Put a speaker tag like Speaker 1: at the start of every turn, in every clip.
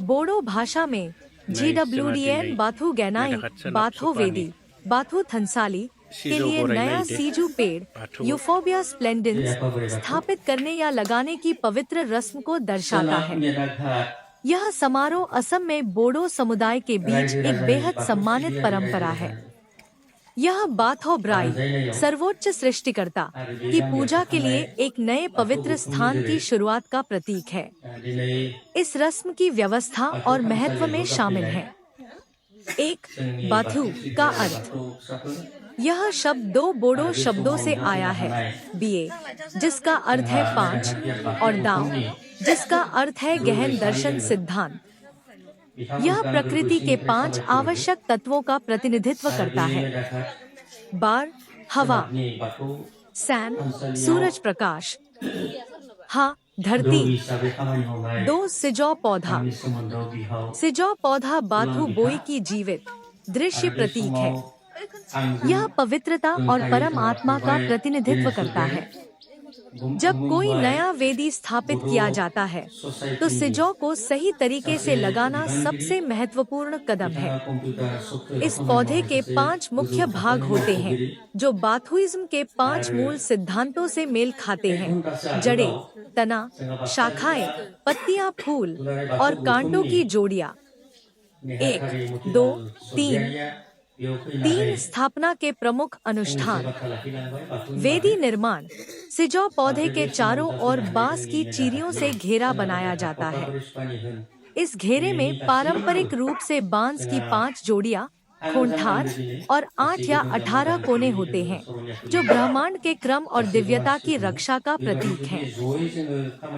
Speaker 1: बोडो भाषा में GWDN बाथू गैनाई, बाथो वेदी, बाथू थंसाली के लिए नया सीजू पेड़ यूफोबिया स्प्लेंडेंस स्थापित करने या लगाने की पवित्र रस्म को दर्शाता है। यह समारोह असम में बोडो समुदाय के बीच एक बेहद सम्मानित परंपरा है। यह बाथो ब्राई, सर्वोच्च सृष्टिकर्ता की पूजा के लिए एक नए पवित्र स्थान की शुरुआत का प्रतीक है। इस रस्म की व्यवस्था और महत्व में शामिल है। एक, बाथू का अर्थ। यह शब्द दो बोडो शब्दों से आया है, बिए जिसका अर्थ है 5 और दाओ जिसका अर्थ है गहन दर्शन सिद्धांत। यह प्रकृति के 5 आवश्यक तत्वों का प्रतिनिधित्व करता है। बार, हवा, सैन, सूरज प्रकाश, हा, धरती। 2, सिजौ पौधा। सिजौ पौधा बाथू बोई की जीवित दृश्य प्रतीक है। यह पवित्रता और परम आत्मा का प्रतिनिधित्व करता है। जब कोई नया वेदी स्थापित किया जाता है तो सिजौ को सही तरीके से लगाना सबसे महत्वपूर्ण कदम है। इस पौधे के 5 मुख्य भाग होते हैं जो बाथुइज्म के 5 मूल सिद्धांतों से मेल खाते हैं: जड़ें, तना, शाखाएं, पत्तियां, फूल और कांटों की जोड़ियां। 1, 2, 3 स्थापना के प्रमुख अनुष्ठान। वेदी निर्माण। सिजौ पौधे के चारों ओर बांस की चीरियों से घेरा बनाया जाता है। इस घेरे में पारंपरिक रूप से बांस की 5 जोड़ियां, खोंठार और 8 या 18 कोने होते हैं जो ब्रह्मांड के क्रम और दिव्यता की रक्षा का प्रतीक हैं।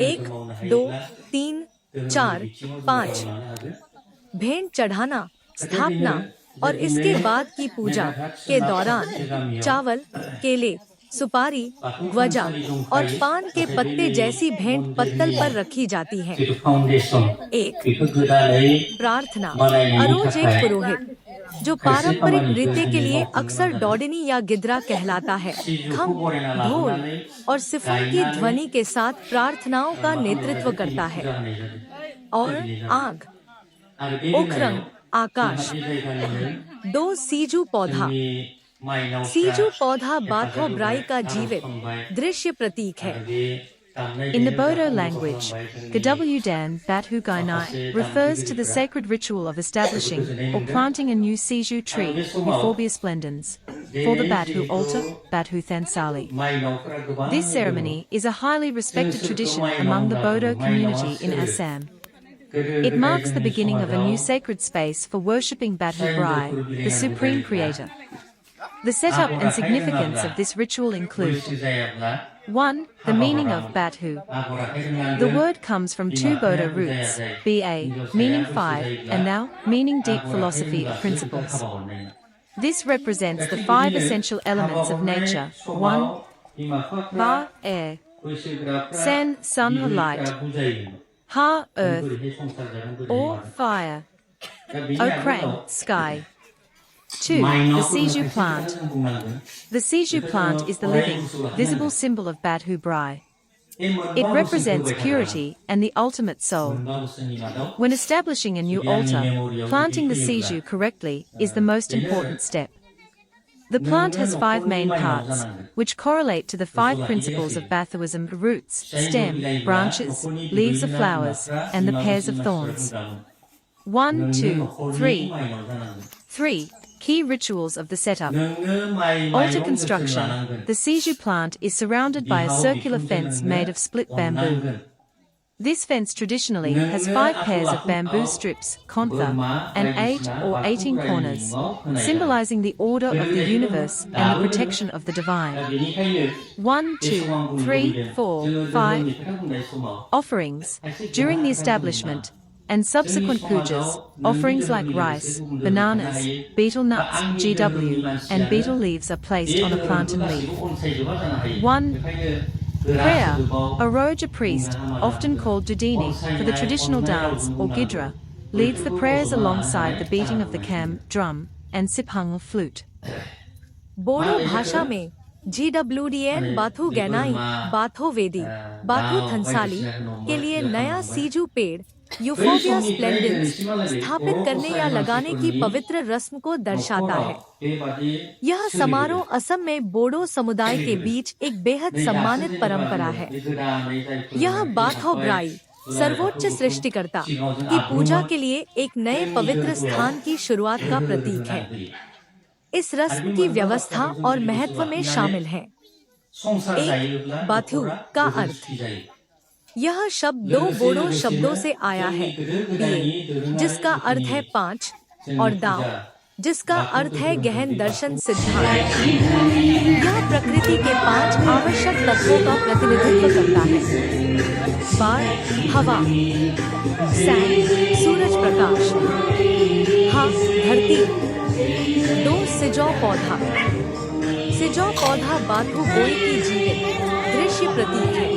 Speaker 1: 1, 2, 3, 4, 5 भेंट चढ़ाना, स्थापना और इसके बाद की पूजा के दौरान चावल, केले, सुपारी, ग्वजा और पान के पत्ते जैसी भेंट पत्तल पर रखी जाती है। 1, प्रार्थना। अरोज एक पुरोहित जो पारंपरिक नृत्य के लिए अक्सर डोडिनी या गिद्रा कहलाता है, खम, ढोल और सिफुन की ध्वनि के साथ प्रार्थनाओं का नेतृत्व करता है। और आग, ओखरंग, आकाश। 2, सीजू पौधा। सीजू पौधा बाथो ब्राई का जीवित दृश्य प्रतीक है।
Speaker 2: In the Bodo language, Gwdan Bathu Gainai refers to the sacred ritual of establishing or planting a new Siju tree, Euphorbia splendens, for the Bathu altar, Bathu Thansali. This ceremony is a highly respected tradition among the Bodo community in Assam. It marks the beginning of a new sacred space for worshipping Bathu Brai, the supreme creator. The setup and significance of this ritual include: 1. The meaning of Bathu. The word comes from 2 Bodo roots, ba, meaning 5, and thou, meaning deep philosophy of principles. This represents the 5 essential elements of nature. 1. Ba, air. San, sun or light. Ha, earth or fire. Okrang, sky. 2. The Siju plant. The Siju plant is the living, visible symbol of Bathu Brai. It represents purity and the ultimate soul. When establishing a new altar, planting the Siju correctly is the most important step. The plant has 5 main parts, which correlate to the 5 principles of Bathuism: roots, stem, branches, leaves of flowers, and the pairs of thorns. 1, 2, 3. 3. Key rituals of the setup. Altar construction. The Siju plant is surrounded by a circular fence made of split bamboo. This fence traditionally has 5 pairs of bamboo strips, kontha, and 8 or 18 corners, symbolizing the order of the universe and the protection of the divine. 1, 2, 3, 4, 5. Offerings. During the establishment and subsequent pujas, offerings like rice, bananas, betel nuts, GW, and betel leaves are placed on a plantain leaf. 1. Prayer. Aroja priest, often called Dudini for the traditional dance or Gidra, leads the prayers alongside the beating of the kam, drum, and siphang flute.
Speaker 1: Bodo भाषा में GWDN Bathu गैनाई, Bathou वेदी, बाथू थंसाली के लिए नया सीजू पेड़ यूफोबिया splendens स्थापित करने या लगाने की पवित्र रस्म को दर्शाता है। यह समारोह असम में बोडो समुदाय के बीच एक बेहद सम्मानित परंपरा है। यह बाथौब्राई सर्वोच्च सृष्टिकर्ता की पूजा के लिए एक नए पवित्र स्थान की शुरुआत का प्रतीक है। इस रस्म की व्यवस्था और महत्व में शामिल है। एक, बाथू का अर्थ। यह शब्द दो बोडो शब्दों से आया है, बिए जिसका अर्थ है 5 और दाओ जिसका अर्थ है गहन दर्शन सिद्धांत। यह प्रकृति के 5 आवश्यक तत्वों का प्रतिनिधित्व करता है। बार हवा, सैंड सूरज प्रकाश, हा धरती, 2 सिजौ पौधा। सिजौ पौधा बाथू बोई की जीवित दृश्य प्रतीक है।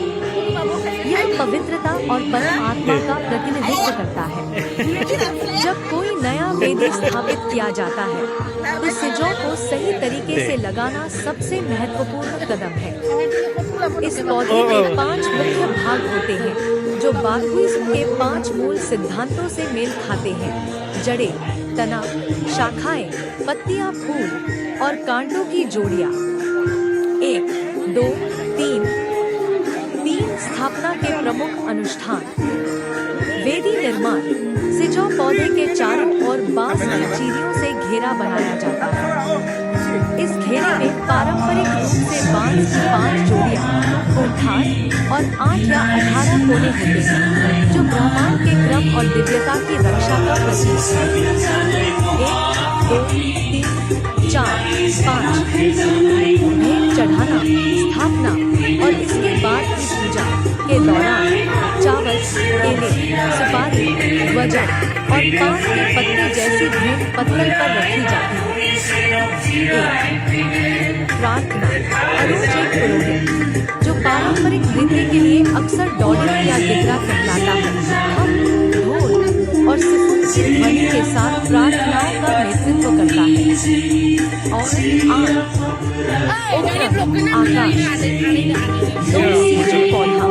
Speaker 1: यह पवित्रता और परमात्मा का प्रतिनिधित्व करता है। जब कोई नया वेदी स्थापित किया जाता है तो सिजौ को सही तरीके से लगाना सबसे महत्वपूर्ण कदम है। इस पौधे में 5 मुख्य भाग होते हैं जो बाथुइज्म के 5 मूल सिद्धांतों से मेल खाते हैं: जड़ें, तना, शाखाएं, पत्तियां, फूल और कांटों की जोड़ियां। 1, 2, 3 स्थापना के प्रमुख अनुष्ठान। वेदी निर्माण। सिजौ पौधे के चारों ओर बांस की चीरियों से घेरा बनाया जाता है। इस घेरे में पारंपरिक रूप से बांस की 5 जोड़ियां, कोठार और 8 या 18 कोने होते हैं जो ब्रह्मांड के क्रम और दिव्यता की रक्षा का प्रतीक है। 1, 2, 3, 4, 5 भेंट चढ़ाना, स्थापना और इसके बाद की पूजा के दौरान चावल, केले, सुपारी, वजन और पान के पत्ते जैसी भेंट पत्थर पर रखी जाती है। 1, प्रार्थना। अरुण एक पुरोहित जो पारंपरिक नृत्य के लिए अक्सर डॉलिक या गिद्रा कहलाता है, हम ढोल और सिफुन की ध्वनि के साथ प्रार्थनाओं का नेतृत्व करता है। और आकाश। 2, सीजू पौधा।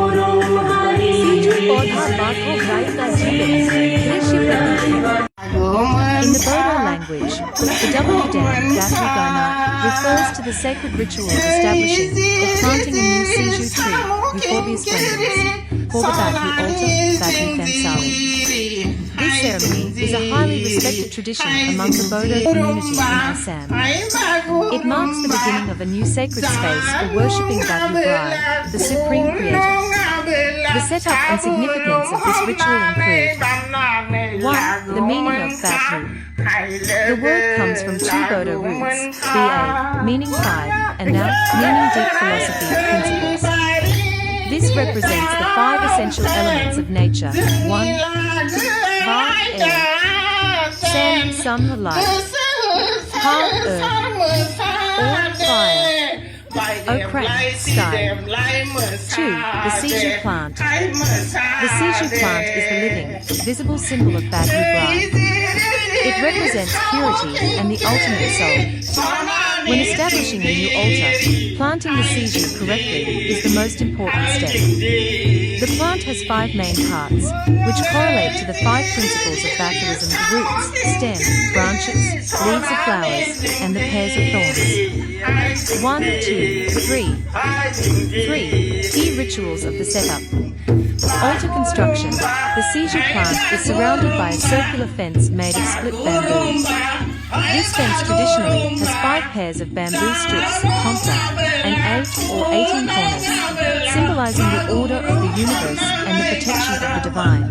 Speaker 1: सीजू पौधा बाथौब्राई का जीवित दृश्य प्रतीक है।
Speaker 2: In the Bodo language, the WDan Bathu Gainai refers to the sacred ritual of establishing or planting a new Siju tree, Euphorbia splendens, for the Bathu altar, Bathu Thansali. This ceremony is a highly respected tradition among the Bodo community in Assam. It marks the beginning of a new sacred space for worshipping Bathu Brai, the supreme creator. The setup and significance of this ritual include: 1. The meaning of Bathu. The word comes from 2 Bodo roots, ba meaning 5 and na meaning deep philosophy principles. This represents the 5 essential elements of nature. 1. Ba, air, sand, sun, light, ha, earth, or fire, Okra, sky. 2. The Siju plant. The Siju plant is the living, visible symbol of Bathu Brai. It represents purity and the ultimate soul. When establishing a new altar, planting the Siju correctly is the most important step. The plant has 5 main parts, which correlate to the 5 principles of Bathuism: roots, stems, branches, leaves of flowers, and the pairs of thorns. 1, 2, 3. 3. Key rituals of the setup. Altar construction. The Siju plant is surrounded by a circular fence made of split bamboo. This fence traditionally has 5 pairs of bamboo strips, contra, and 8 or 18 corners, symbolizing the order of the universe and the protection of the divine.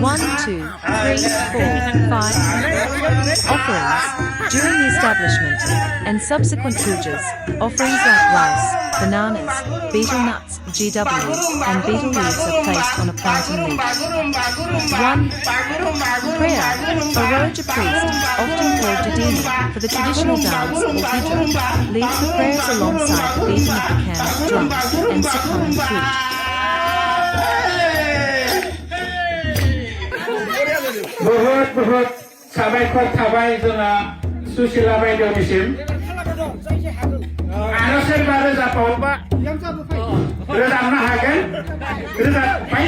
Speaker 2: 1, 2, 3, 4, 5. Offerings. During the establishment and subsequent pujas, offerings like rice, bananas, betel nuts, GW, and betel leaves are placed on a planting leaf. 1. Prayer. A Roja priest, often called Dudini, for the traditional dance or gidra, leads the prayers alongside the beating of the can, drums, and sikhon flute.
Speaker 3: बहुत साबायखर थाबाय जोंना सुशीला बायदेवनिसिम आरो सोरबा रोजाबबावोबा रोजाबनो हागोन रोजाबबाय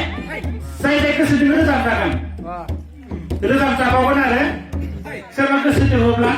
Speaker 3: जाय जाय गोसो दङ रोजाबजागोन रोजाबजाबावगोन आरो सोरबा गोसो दङब्ला